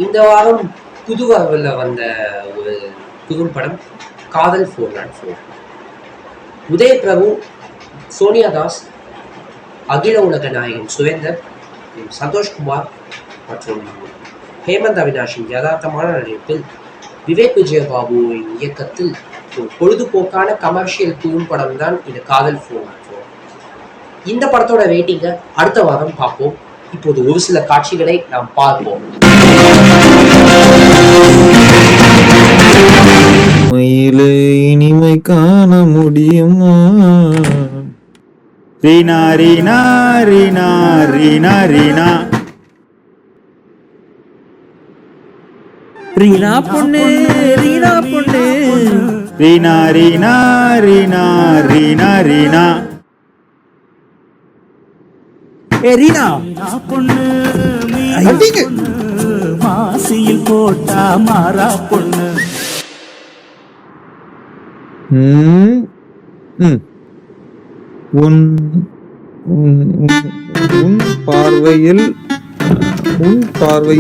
இந்த வாரம் புதுவரவில் வந்த ஒரு குறும்படம் காதல் 404. உதயபிரபு, சோனியா தாஸ், அகில உலக நாயகன் சுரேந்தர், சந்தோஷ்குமார் மற்றும் ஹேமந்த் அவினாஷின் யதார்த்தமான நடிப்பில் விவேக் விஜயபாபுவின் இயக்கத்தில் ஒரு பொழுதுபோக்கான கமர்ஷியல் குறும்படம் தான் இந்த காதல் 404. இந்த படத்தோட ரேட்டிங்கை அடுத்த வாரம் பார்ப்போம். இப்போது ஒரு சில காட்சிகளை நாம் பார்ப்போம். இனிமை காண முடியுமா? ரீனா ரீனா ரீனா ரீனா ரீனா ரீனா பொண்ணு ரீனா பொண்ணு ரீனா ரீனா ரீனா ரீனா ரீனா ரீனா பொண்ணு மாசியில் போட்டா மாறா பொண்ணு. உன் பார்வையில்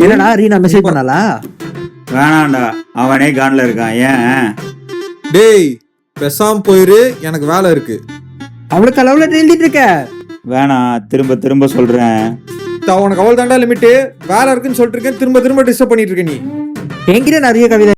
என்னடா ரீனா மெசேஜ் பண்ணாலா? வேணாண்டா, அவனே கான்ல இருக்கான். ஏன் டேய் பெசாம போயிரு, எனக்கு வேலை இருக்கு. அவளுக்கு அளவுல எழுதிட்டு இருக்க. வேணாம், திரும்ப திரும்ப சொல்றேன். உனக்கு அவள் தாண்டா லிமிட்டு. வேலை இருக்குன்னு சொல்லிட்டு இருக்கேன், திரும்ப திரும்ப டிஸ்டர்ப் பண்ணிட்டு இருக்க நீ. என்கிட்ட நிறைய கவிதை